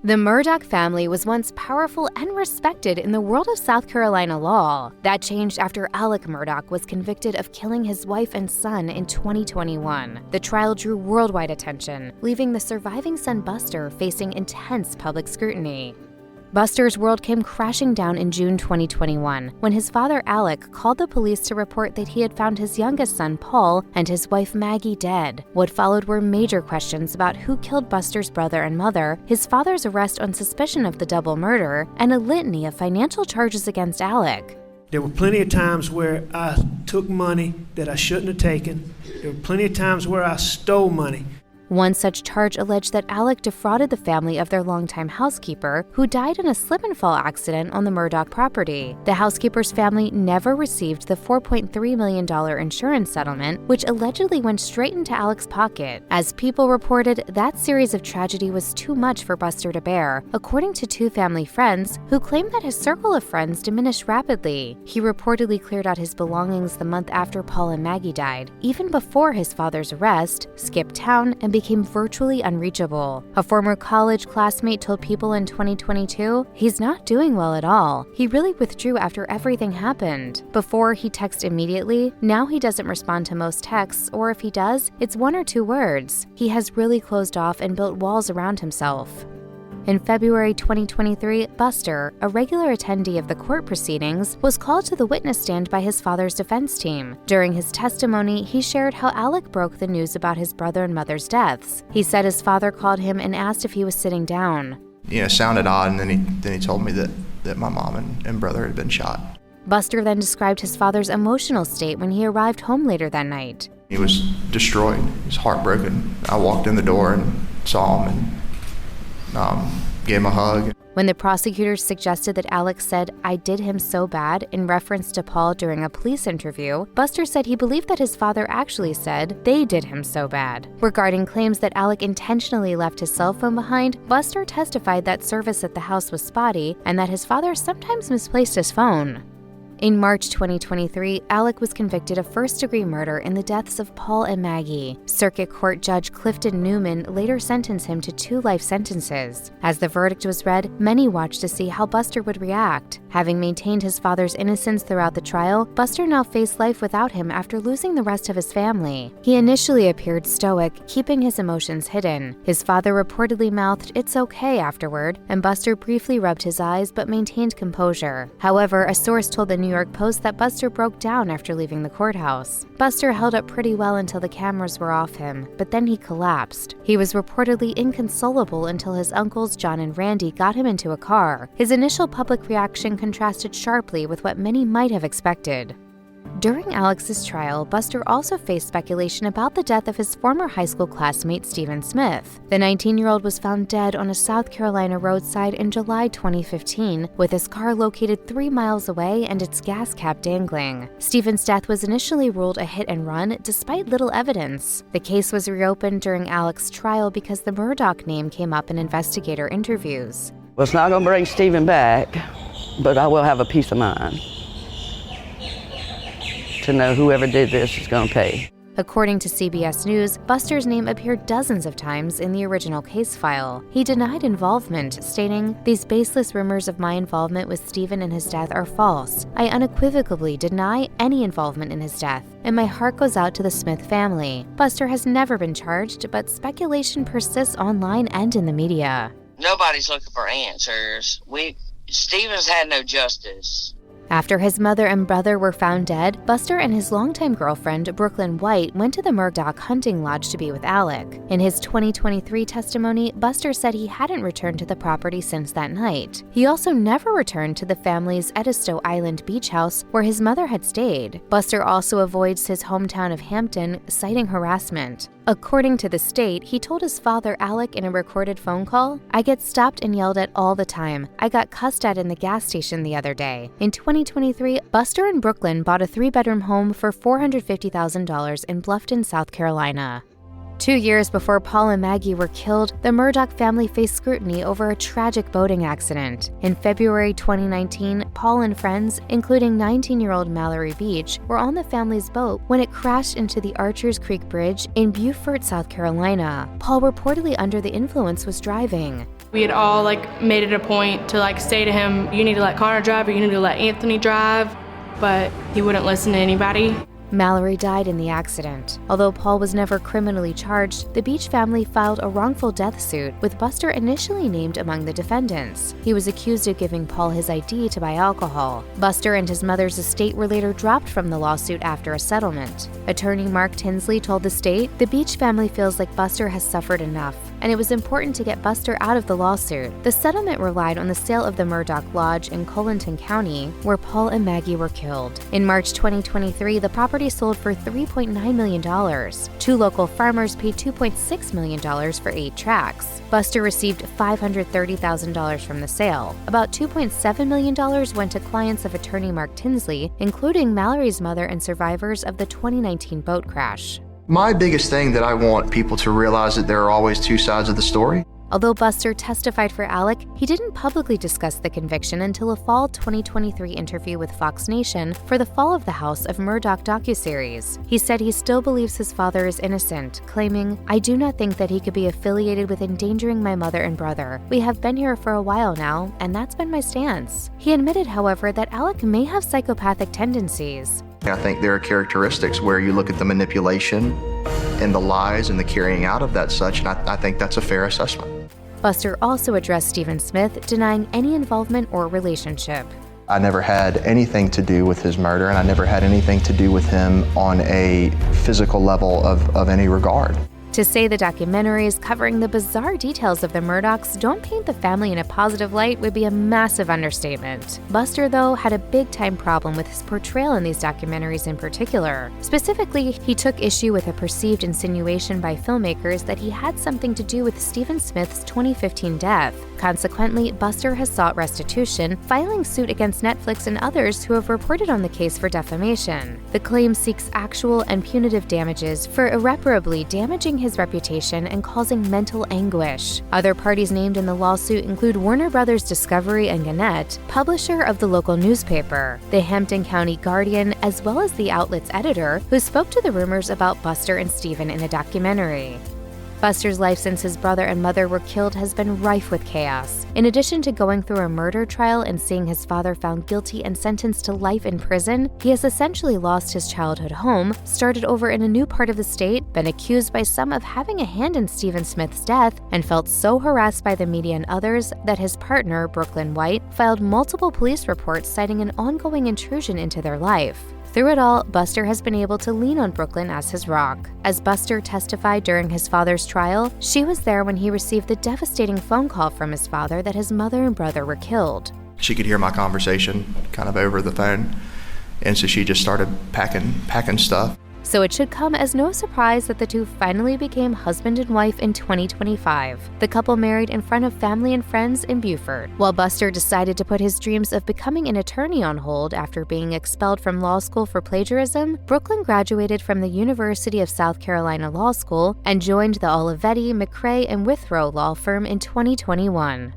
The Murdaugh family was once powerful and respected in the world of South Carolina law. That changed after Alex Murdaugh was convicted of killing his wife and son in 2021. The trial drew worldwide attention, leaving the surviving son Buster facing intense public scrutiny. Buster's world came crashing down in June 2021 when his father Alex called the police to report that he had found his youngest son Paul and his wife Maggie dead. What followed were major questions about who killed Buster's brother and mother, his father's arrest on suspicion of the double murder, and a litany of financial charges against Alex. There were plenty of times where I took money that I shouldn't have taken. There were plenty of times where I stole money. One such charge alleged that Alex defrauded the family of their longtime housekeeper, who died in a slip-and-fall accident on the Murdaugh property. The housekeeper's family never received the $4.3 million insurance settlement, which allegedly went straight into Alex's pocket. As People reported, that series of tragedy was too much for Buster to bear, according to two family friends who claimed that his circle of friends diminished rapidly. He reportedly cleared out his belongings the month after Paul and Maggie died, even before his father's arrest, skipped town, and became virtually unreachable. A former college classmate told People in 2022, "He's not doing well at all. He really withdrew after everything happened. Before, he texted immediately. Now he doesn't respond to most texts, or if he does, it's one or two words. He has really closed off and built walls around himself." In February 2023, Buster, a regular attendee of the court proceedings, was called to the witness stand by his father's defense team. During his testimony, he shared how Alex broke the news about his brother and mother's deaths. He said his father called him and asked if he was sitting down. It sounded odd, and then he told me that my mom and brother had been shot. Buster then described his father's emotional state when he arrived home later that night. He was destroyed. He was heartbroken. I walked in the door and saw him and gave him a hug. When the prosecutors suggested that Alex said, "I did him so bad," in reference to Paul during a police interview, Buster said he believed that his father actually said, "They did him so bad." Regarding claims that Alex intentionally left his cell phone behind, Buster testified that service at the house was spotty and that his father sometimes misplaced his phone. In March 2023, Alex was convicted of first-degree murder in the deaths of Paul and Maggie. Circuit Court Judge Clifton Newman later sentenced him to 2 life sentences. As the verdict was read, many watched to see how Buster would react. Having maintained his father's innocence throughout the trial, Buster now faced life without him after losing the rest of his family. He initially appeared stoic, keeping his emotions hidden. His father reportedly mouthed, "It's okay," afterward, and Buster briefly rubbed his eyes but maintained composure. However, a source told the New York Post that Buster broke down after leaving the courthouse. Buster held up pretty well until the cameras were off him, but then he collapsed. He was reportedly inconsolable until his uncles John and Randy got him into a car. His initial public reaction contrasted sharply with what many might have expected. During Alex's trial, Buster also faced speculation about the death of his former high school classmate Stephen Smith. The 19-year-old was found dead on a South Carolina roadside in July 2015, with his car located 3 miles away and its gas cap dangling. Stephen's death was initially ruled a hit and run, despite little evidence. The case was reopened during Alex's trial because the Murdaugh name came up in investigator interviews. Well, it's not going to bring Stephen back, but I will have a peace of mind to know whoever did this is going to pay. According to CBS News, Buster's name appeared dozens of times in the original case file. He denied involvement, stating, "These baseless rumors of my involvement with Stephen and his death are false. I unequivocally deny any involvement in his death, and my heart goes out to the Smith family." Buster has never been charged, but speculation persists online and in the media. Nobody's looking for answers. Stephen's had no justice. After his mother and brother were found dead, Buster and his longtime girlfriend, Brooklyn White, went to the Murdaugh hunting lodge to be with Alex. In his 2023 testimony, Buster said he hadn't returned to the property since that night. He also never returned to the family's Edisto Island beach house where his mother had stayed. Buster also avoids his hometown of Hampton, citing harassment. According to the state, he told his father Alex in a recorded phone call, "I get stopped and yelled at all the time. I got cussed at in the gas station the other day." In 2023, Buster and Brooklyn bought a 3-bedroom home for $450,000 in Bluffton, South Carolina. 2 years before Paul and Maggie were killed, the Murdaugh family faced scrutiny over a tragic boating accident. In February 2019, Paul and friends, including 19-year-old Mallory Beach, were on the family's boat when it crashed into the Archers Creek Bridge in Beaufort, South Carolina. Paul, reportedly under the influence, was driving. We had all made it a point to say to him, you need to let Connor drive or you need to let Anthony drive, but he wouldn't listen to anybody. Mallory died in the accident. Although Paul was never criminally charged, the Beach family filed a wrongful death suit, with Buster initially named among the defendants. He was accused of giving Paul his ID to buy alcohol. Buster and his mother's estate were later dropped from the lawsuit after a settlement. Attorney Mark Tinsley told the state, "The Beach family feels like Buster has suffered enough, and it was important to get Buster out of the lawsuit." The settlement relied on the sale of the Murdaugh Lodge in Culleton County, where Paul and Maggie were killed. In March 2023, the property sold for $3.9 million. Two local farmers paid $2.6 million for 8 tracts. Buster received $530,000 from the sale. About $2.7 million went to clients of attorney Mark Tinsley, including Mallory's mother and survivors of the 2019 boat crash. My biggest thing that I want people to realize that there are always two sides of the story. Although Buster testified for Alec, he didn't publicly discuss the conviction until a fall 2023 interview with Fox Nation for the Fall of the House of Murdaugh docuseries. He said he still believes his father is innocent, claiming, "I do not think that he could be affiliated with endangering my mother and brother. We have been here for a while now, and that's been my stance." He admitted, however, that Alec may have psychopathic tendencies. I think there are characteristics where you look at the manipulation and the lies and the carrying out of that such, and I think that's a fair assessment. Buster also addressed Stephen Smith, denying any involvement or relationship. I never had anything to do with his murder, and I never had anything to do with him on a physical level of any regard. To say the documentaries covering the bizarre details of the Murdaughs don't paint the family in a positive light would be a massive understatement. Buster, though, had a big-time problem with his portrayal in these documentaries in particular. Specifically, he took issue with a perceived insinuation by filmmakers that he had something to do with Stephen Smith's 2015 death. Consequently, Buster has sought restitution, filing suit against Netflix and others who have reported on the case for defamation. The claim seeks actual and punitive damages for irreparably damaging his reputation and causing mental anguish. Other parties named in the lawsuit include Warner Brothers Discovery and Gannett, publisher of the local newspaper, the Hampton County Guardian, as well as the outlet's editor, who spoke to the rumors about Buster and Stephen in a documentary. Buster's life since his brother and mother were killed has been rife with chaos. In addition to going through a murder trial and seeing his father found guilty and sentenced to life in prison, he has essentially lost his childhood home, started over in a new part of the state, been accused by some of having a hand in Stephen Smith's death, and felt so harassed by the media and others that his partner, Brooklyn White, filed multiple police reports citing an ongoing intrusion into their life. Through it all, Buster has been able to lean on Brooklyn as his rock. As Buster testified during his father's trial, she was there when he received the devastating phone call from his father that his mother and brother were killed. She could hear my conversation kind of over the phone, and so she just started packing stuff. So it should come as no surprise that the two finally became husband and wife in 2025. The couple married in front of family and friends in Beaufort. While Buster decided to put his dreams of becoming an attorney on hold after being expelled from law school for plagiarism, Brooklyn graduated from the University of South Carolina Law School and joined the Olivetti, McRae, and Withrow law firm in 2021.